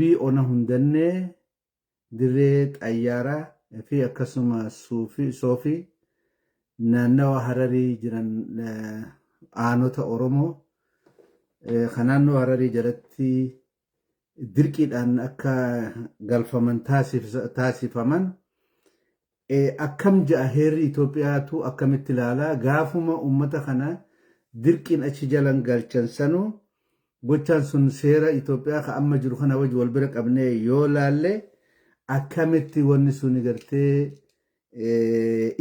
Bi ona hundanne dirree xayyaaraa fi akkasuma soofii naannawa Hararii jiran aanota Oromoo naannoo Hararii jalatti dirqiidhaan akka galfaman taasifaman akkam ja'a heerri Itoophiyaatu akkamitti ilaalaa gaafuma ummata kana dirqiin achi jalan galchan sanuu gochaan sun seera Itoophiyaa ka amma jiru kana wajji wal bira qabnee yoo laalle akkamitti wanni sun gartee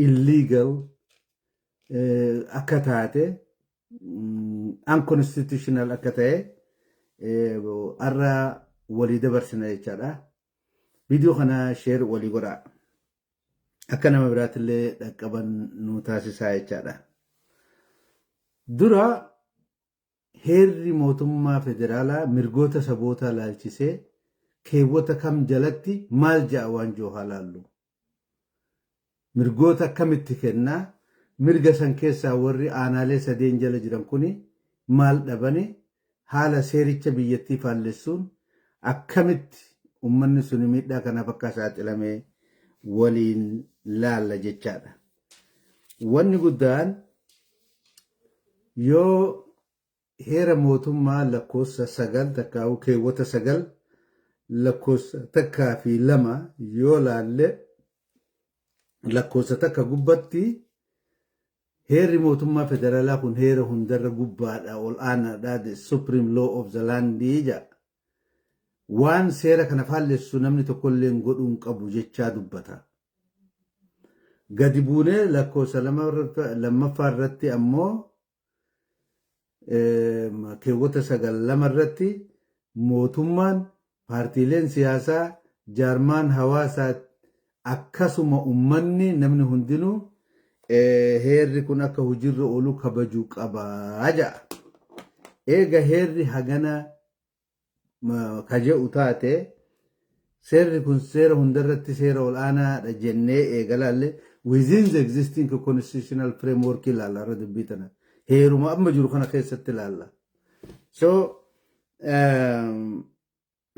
illegal akka taate unconstitutional akka ta'e arra walii dabarsina jechaadha. Viidiyoo kana share walii godhaa. Akka nama biraatillee dhaqqaban nu taasisaa jechaadha. Dura heerri mootummaa federaalaa mirgoota sabootaa laalchisee keewwata kam jalatti maal ja'a waan jiru haa laallu. Mirgoota akkamitti kennaa mirga san keessaa warri aanaalee sadeen jala jiran kuni maal dhabani haala seericha biyyattii faallessuun akkamitti ummanni sun miidhaa kanaaf akka saaxilamee waliin laalla jechaadha. Wanni guddaan yoo heera mootummaa lakkoofsa 9 takkaa'u keewwata 9 lakkoofsa takkaa fi 2 yoo laalle lakkoofsa takka gubbatti heerri mootummaa federaalaa kun heera hundarra gubbaadha ol aanaadha the supreme law of the land jedha. Waan seera kana faallessu namni tokkollee godhuun qabu jechaa dubbata. Gadi buunee lakkoofsa lammaffaa irratti ammoo keewwata 9 irratti mootummaan paartiileen siyaasaa jaarmaan hawaasaa akkasuma ummanni namni hundinuu heerri kun akka hojiirra oolu kabajuu qabaa jedha. Eega heerri hagana kaje'u taate seerri kun seera hundarratti seera ol aanaadha jennee eegalaalle within the existing constitutional framework ilaalla irra dubbii tana heeruma amma jiru kana keessatti ilaalla. So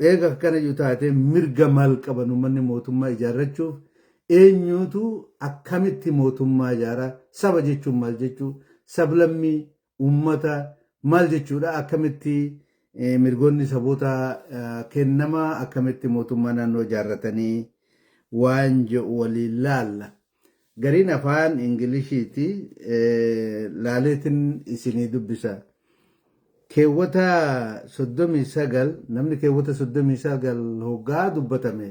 eega akkana jiru taate mirga maal qaban uummanni mootummaa ijaarrachuuf eenyutu akkamitti mootummaa ijaara saba jechuun maal jechuu sablammii uummata maal jechuudha akkamitti mirgoonni saboota kennama akkamitti mootummaa naannoo ijaarratanii waan jedhu waliin laalla. Gariin afaan Ingiliishiiti laaleetiin isinii dubbisa. Keewwata 39 namni keewwata 39 hoggaa dubbatame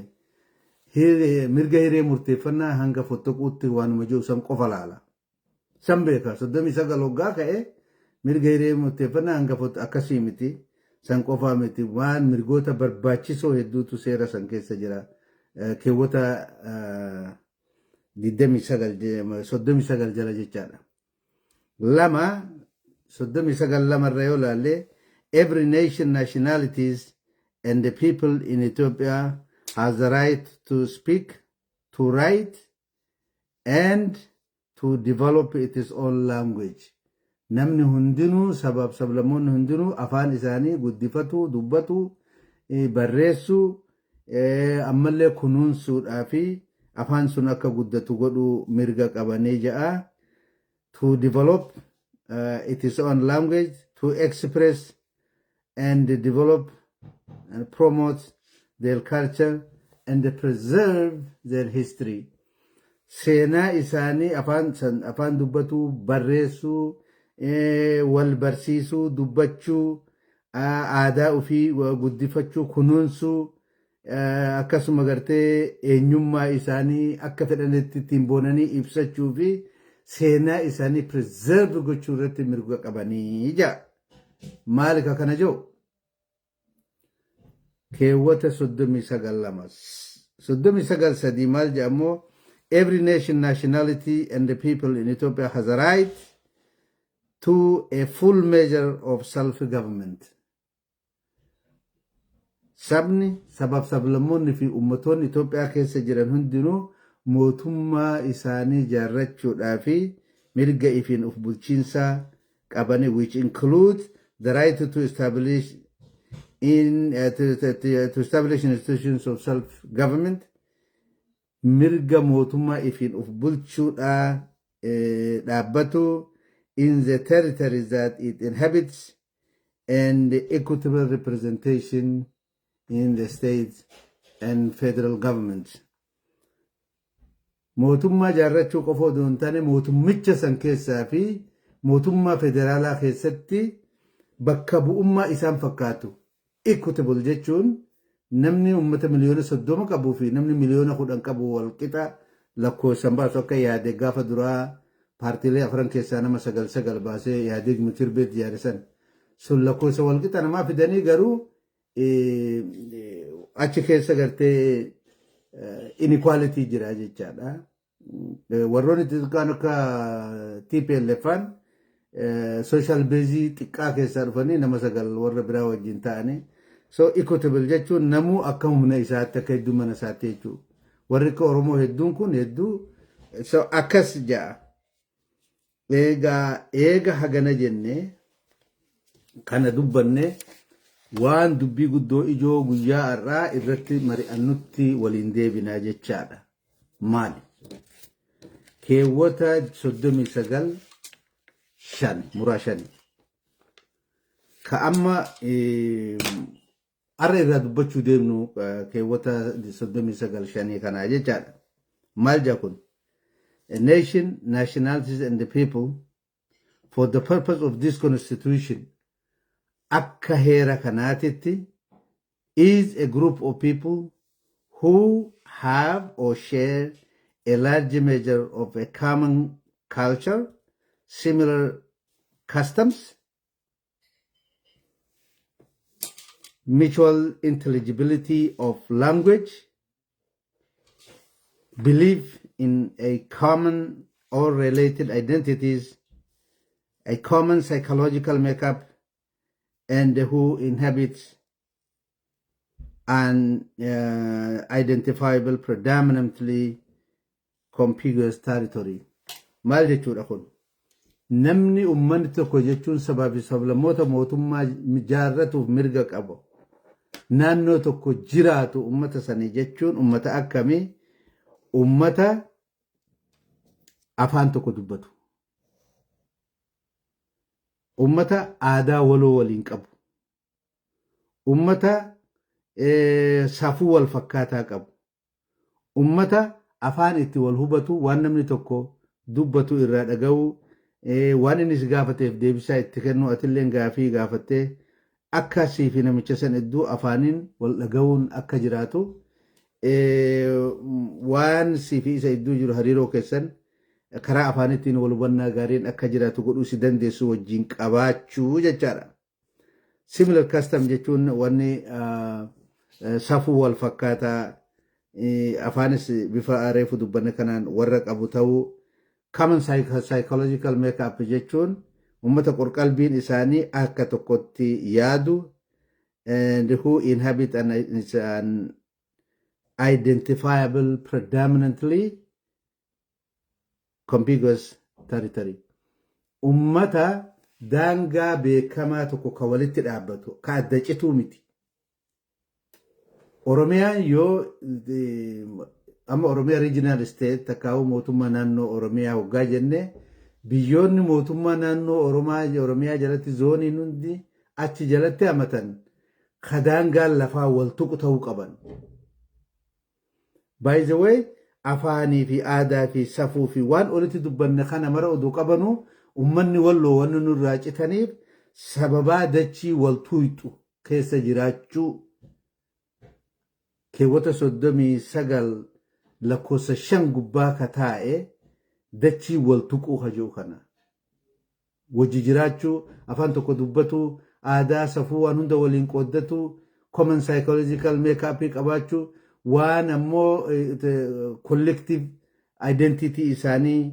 mirga hiree murteeffannaa hanga fottoquutti waanuma jiru san qofa laala. San beeka 39 hoggaa ka'e mirga hiree murteeffannaa hanga akkasii miti san qofaa miti waan mirgoota barbaachisoo hedduutu seera san keessa jira. Keewwata 39 jala jechaadha. 39 irra yoo laalle every nation nationalities and the people in Ethiopia has the right to speak, to write, and to develop its own language. Namni hundinuu sabab sablamoonni hundinuu afaan isaanii guddifatu, dubbatu, barreessu, ammallee kunuunsuudhaa fi afaan sun akka guddatu godhu mirga qabanii ja'a. To develop its own language, to express and develop and promote their culture and preserve their history. Seenaa isaanii afaan dubbatu, barreessuu, wal barsiisuu, dubbachuu, aadaa ofii guddifachuu, kunuunsuu, akkasuma gartee eenyummaa isaanii akka fedhanitti ittiin boonanii ibsachuu fi seenaa isaanii preserve gochuu irratti mirga qabanii ja'a. Maali kana jiru? Keewwata 39 maal jedhamoo every nation nationality and the people in Ethiopia has a right to a full measure of self-government. Sabni sabab sablammoonni fi ummatoonni Itoophiyaa keessa jiran hundinuu mootummaa isaanii ijaarrachuudhaa fi mirga ifiin of bulchiinsaa qabani which includes the right to establish to establish institutions of self-government, mirga mootummaa ifiin of bulchuudha dhaabbatu in the territories that it inhabits, and equitable representation in the state and federal government. Mootummaa jaarrachuu qofa osoo hin taane mootummicha san keessaa fi mootummaa federaalaa keessatti bakka bu'ummaa isaan fakkaatu. Equitable jechuun namni uummata miliyoona 30 qabuu fi namni miliyoona 10 qabu wal qixa lakkoofsan baasu akka yaade gaafa duraa paartiilee afran keessaa nama 9 baasee yaadee mitir beet yaadisan sun lakkoofsa wal qixa namaa fidanii garuu achi keessa gartee inequality jira jechaadha. Warroonni xixiqqaan akka TPLFan social base xiqqaa keessaa dhufanii nama 9 warra biraa wajjin ta'anii so equitable jechuun namuu akka humna isaatti akka hedduu mana isaatti jechuudha. Warri akka Oromoo hedduun kun hedduu so akkas ja'a. Eega hagana jennee kana dubbanne waan dubbii guddoo ijoo guyyaa har'aa irratti mari'annutti waliin deebinaa jechaadha. Maali? Keewwata 39 muraa 5 ka amma arra irraa dubbachuu deemnu keewwata 39 kanaa jechaadha. Maal jaa kun? A nation, nationalities and the people for the purpose of this constitution akka heera kanaatitti is a group of people who have or share a large measure of a common culture, similar customs, mutual intelligibility of language, belief in a common or related identities, a common psychological makeup, and who inhabits an identifiable predominantly contiguous territory. Maal jechuudha kun? Namni ummanni tokko jechuun sabaa fi sablammoota mootummaa jaarratuuf mirga qabu. Naannoo tokko jiraatu ummata sanii jechuun ummata akkamii? Ummata afaan tokko dubbatu. Ummata aadaa waloo waliin qabu. Ummata safuu wal fakkaataa qabu. Ummata afaan itti wal hubatu waan namni tokko dubbatu irraa dhaga'u waan inni si gaafateef deebisaa itti kennu atilleen gaafii gaafattee akka siifi namicha san iddoo afaaniin wal dhaga'uun akka jiraatu waan siifi isa iddoo jiru hariiroo keessan karaa afaanittiin wal hubannaa gaariin akka jiraatu godhuu si dandeessu wajjin qabaachuu jechaadha. Similar custom jechuun wanni safuu wal fakkaataa afaanis bifa areefu dubbanne kanaan warra qabu ta'uu. Common psychological makeup jechuun ummata qorqalbiin isaanii akka tokkotti yaadu and who inhabit an identifiable predominantly contiguous territory. Ummata daangaa beekamaa tokko ka walitti dhaabbatu ka adda cituu miti. Oromiyaan yoo amma Oromiyaa regional state takkaa'u mootummaa naannoo Oromiyaa hoggaa jenne biyyoonni mootummaa naannoo Oromiyaa jalatti zooniin hundi achi jalatti hamatan ka daangaan lafaa wal tuqu ta'uu qaban. By the way, afaanii fi aadaa fi safuu fi waan olitti dubbanne kana mara oduu qabanu ummanni walloo wanni nurraa citaniif sababaa dachii wal tuyxu keessa jiraachuu keewwata 39 lakkoofsa 5 gubbaa ka taa'e dachii wal tuquu hajuu kana wajji jiraachuu afaan tokko dubbatu aadaa safuu waan hunda waliin qooddatu common psychological makeup qabaachuu waan ammoo collective identity isaanii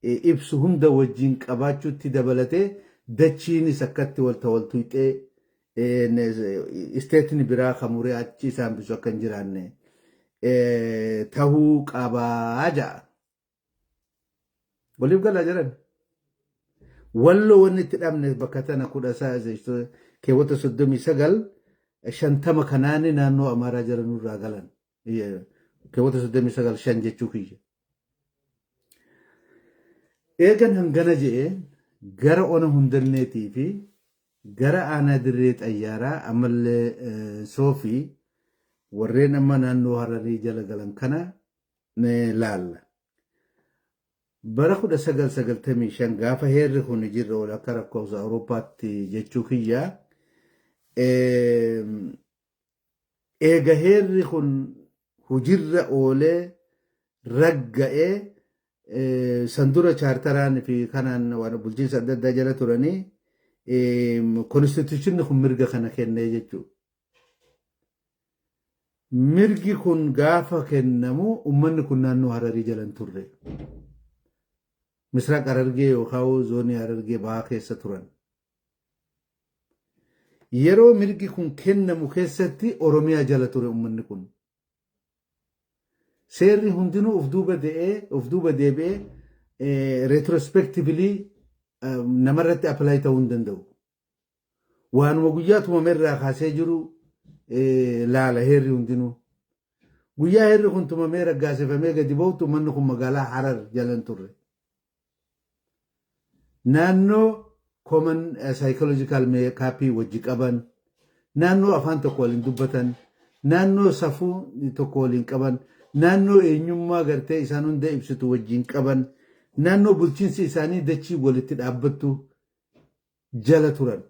ibsu hunda wajjin qabaachuutti dabalatee dachiinis akkatti wal tuyxee isteetni biraa kamuree achi isaan bisu akka hin jiraanne tahuu qabaa ja'a. Waliif galaa jiran. Walloo wanni itti dhabne bakka tana keewwata 39 shantama kanaani naannoo amaaraa jala nurraa galan keewwata 39 shan jechuu kiyya. Eegan hangana je'ee gara ona hundanneetii fi gara aanaa dirree xayyaaraa ammallee soofii warreen amma naannoo hararii jala galan kana laalla. Bara 1995 gaafa heerri kun jirra ol akka lakkoofsa Awurooppaatti jechuu kiyya. Eega heerri kun hujirra oolee ragga'ee sandura chaartaraan fi kanaan waan bulchiinsa adda addaa jala turanii konstituushinni kun mirga kana kennee jechuudha. Mirgi kun gaafa kennamu ummanni kun naannoo hararii jalan turre. Misraaq Harargee yookaan zoonii Harargee bahaa keessa turan. Yeroo mirgi kun kennamu keessatti Oromiyaa jala ture ummanni kun. Seerri hundinuu of duuba deebi'ee retrospectively namarratti apply ta'uu hin danda'u. Waanuma guyyaa tumamerraa kaasee jiru laala heerri hundinuu. Guyyaa heerri kun tumamee raggaasifamee gadi ba'utti ummanni kun magaalaa Harar jalan turre. Naannoo common psychological makeup wajji qaban, naannoo afaan tokko waliin dubbatan, naannoo safuu tokko waliin qaban, naannoo eenyummaa gartee isaan hunda ibsitu wajjin qaban, naannoo bulchiinsi isaanii dachii walitti dhaabbattu jala turan.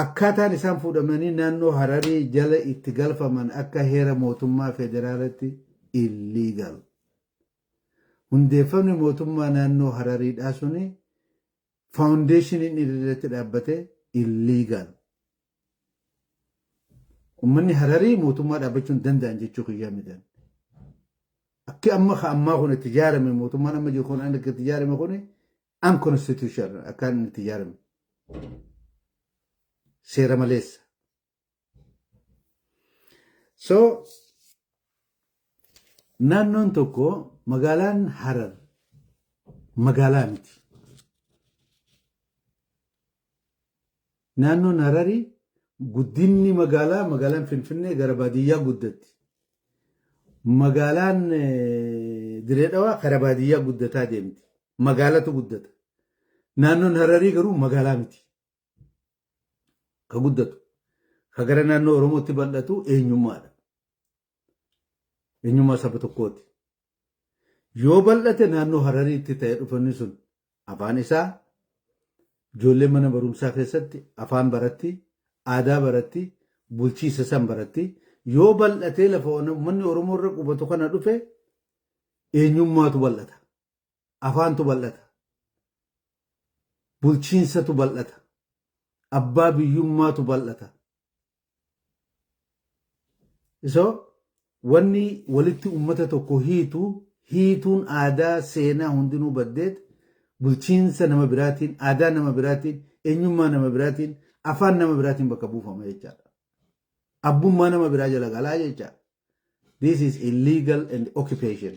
Akkaataan isaan fuudhamanii naannoo Hararii jala itti galfaman akka heera mootummaa federaalatti illegal. Hundeeffamni mootummaa naannoo Harariidhaa suni faawundeeshiniin irratti dhaabbate illegal. Ummanni Hararii mootummaa dhaabbachuu hin danda'an jechuu kiyyaa midhaan. Akki ammaa kun itti ijaarame mootummaan amma jiru kun akka itti ijaarame kun unconstitutional akkaan itti ijaarame. Seera maleessa. So naannoon tokko magaalaan Harar magaalaa miti. Naannoon Hararii guddinni magaalaan Finfinnee gara baadiyyaa guddatti. Magaalaan Diree Dhawaa gara baadiyyaa guddataa deemti. Magaalatu guddata. Naannoon Hararii garuu magaalaa miti. Ka guddatu. Ka gara naannoo Oromootti bal'atu eenyummaadha. Eenyummaa saba tokkooti. Yoo bal'ate naannoo Harariitti ta'ee dhufanni sun afaan isaa ijoollee mana barumsaa keessatti afaan baratti, aadaa baratti, bulchiisa san baratti. Yoo bal'atee lafa uummanni Oromoo irra qubatu kana dhufe eenyummaatu bal'ata. Afaantu bal'ata. Bulchiinsatu bal'ata. Abbaa biyyummaatu bal'ata. So wanni walitti uummata tokko hiituun aadaa seenaa hundinuu baddeet bulchiinsa nama biraatiin, aadaa nama biraatiin, eenyummaa nama biraatiin, afaan nama biraatiin bakka buufama jechaadha. Abbummaa nama biraa jala galaa jechaadha. This is illegal and occupation.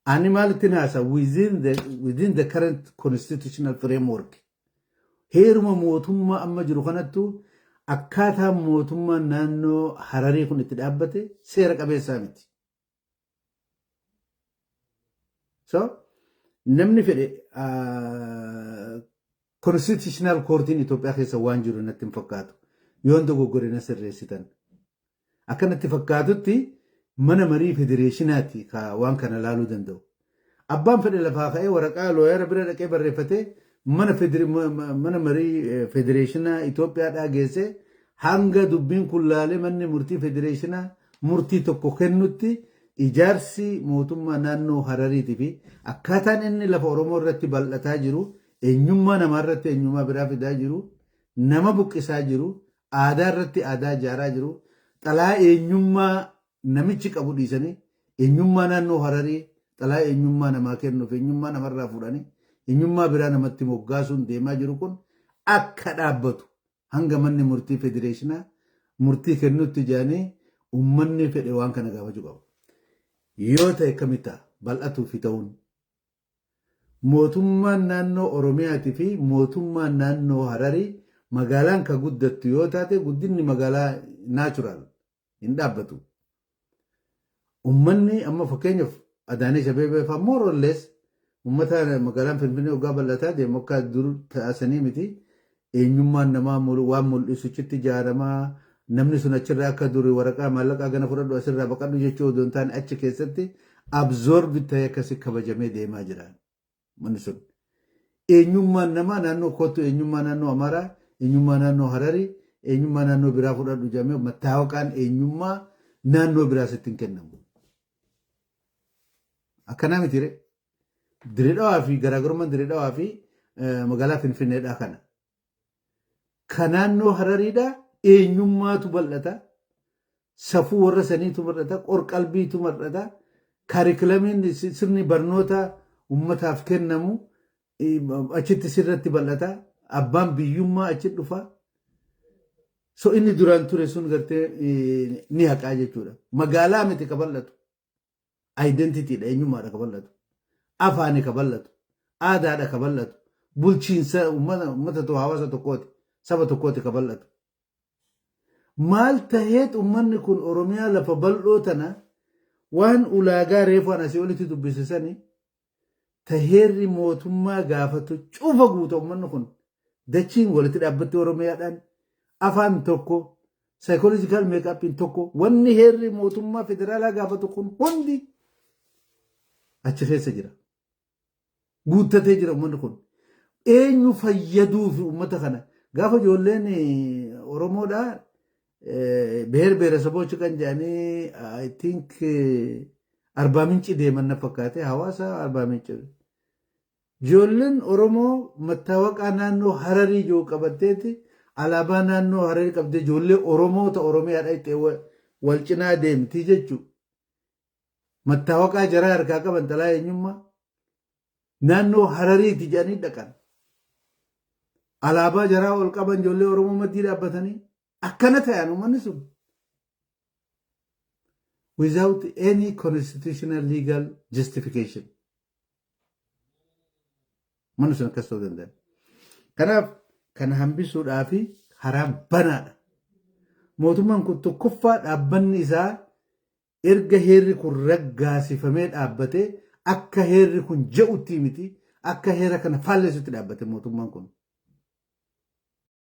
Animal tinasa within the current constitutional framework. Heeruma mootummaa amma jiru kanattu akkaataa mootummaan naannoo Hararii kun itti dhaabbate seera qabeessaa miti. So namni fedhe constitutional courtiin Itoophiyaa keessa waan jiru natti hin fakkaatu. Yoon dogoggore na sirreessitan. Akkanatti fakkaatutti mana marii federeeshinaati ka waan kana laaluu danda'u. Abbaan fedhe lafaa ka'ee waraqaa looyara bira dhaqee barreeffatee mana marii federeeshinaa Itoophiyaadhaa geesse hanga dubbiin kun laalee manni murtii federeeshinaa murtii tokko kennutti ijaarsi mootummaa naannoo Harariitii fi akkaataan inni lafa Oromoo irratti bal'ataa jiru eenyummaa namaa irratti eenyummaa biraa fidaa jiru nama buqqisaa jiru aadaa irratti aadaa ijaaraa jiru xalaa eenyummaa namichi qabu dhiisanii eenyummaa naannoo Hararii xalaa eenyummaa namaa kennuuf eenyummaa namarraa fuudhanii eenyummaa biraa namatti moggaasuun deemaa jiru kun akka dhaabbatu hanga manni murtii federeeshinaa murtii kennutti jaanii uummanni fedhe waan kana gaafachuu qabu. Yoo ta'e kamitta bal'atuu fi ta'uun mootummaan naannoo Oromiyaatii fi mootummaan naannoo Hararii magaalaan ka guddattu yoo taate guddinni magaalaa naachuraal hin dhaabbatu. Ummanni amma fakkeenyaaf Adaanech Abeebee fa'aa more or less ummata magaalaan Finfinnee waggaa bal'ataa deemu akka dur taasanii miti eenyummaan namaa waan mul'isuchitti ijaaramaa namni sun achirraa akka durii waraqaa maallaqaa gana fudhadhu asirraa baqadhu jechuu odoo hin taane achi keessatti absorb ta'ee akkasii kabajamee deemaa jira. Manni sun eenyummaan namaa naannoo kootu eenyummaa naannoo Amaaraa eenyummaa naannoo Hararii eenyummaa naannoo biraa fudhadhu jedhamee mattaawaqaan eenyummaa naannoo biraa sitti hin kennamu. Akkanaa miti Dirree Dhawaa fi garaagarummaan Dirree Dhawaa fi magaalaa Finfinneedhaa kana. Kan naannoo Harariidhaa eenyummaatu bal'ata. Safuu warra saniitu bal'ata. Qorqalbiitu bal'ata. Kaarikulamiin sirni barnoota ummataaf kennamu achitti sirratti bal'ata. Abbaan biyyummaa achi dhufa. So inni duraan ture sun gartee ni haqaa jechuudha. Magaalaa miti ka bal'atu. Identitiidha eenyummaadha ka bal'atu. Afaani ka bal'atu. Aadaadha ka bal'atu. Bulchiinsa ummata hawaasa tokkooti. Saba tokkooti ka bal'atu. Maal taheet ummanni kun Oromiyaa lafa bal'oo tana waan ulaagaa reefaan asii olitti dubbisisanii taheerri mootummaa gaafatu cufa guuta ummanni kun dachiin walitti dhaabbatte Oromiyaadhaan afaan tokko psychological make-upin tokko wanni heerri mootummaa federaalaa gaafatu kun hundi achi keessa jira. Guuttatee jira ummanni kun. Eenyu fayyaduuf ummata kana gaafa ijoolleen Oromoodhaa beer beeresabochi kan jedhanii I think Arbaa Minci deeman na fakkaate hawaasa Arbaa Minci. Ijoolleen Oromoo mattaawaqaa naannoo Hararii joo qabatteeti alaabaa naannoo Hararii qabdee ijoollee Oromoota Oromiyaadha itti wal cinaa deemti jechuudha. Mattaawaqaa jaraa harkaa qaban xalaa eenyummaa naannoo Harariiti jedhanii dhaqan. Alaabaa jaraa ol qaban ijoollee Oromoo maddii dhaabbatanii akkana ta'an uummanni sun. Without any constitutional legal justification. Manni sun akkas ta'uu danda'an. Kanaaf kana hambisuudhaa fi haraan banaadha. Mootummaan kun tokkoffaa dhaabbanni isaa erga heerri kun raggaasifamee dhaabbatee akka heerri kun je'utti miti akka heera kana faallessutti dhaabbate mootummaan kun.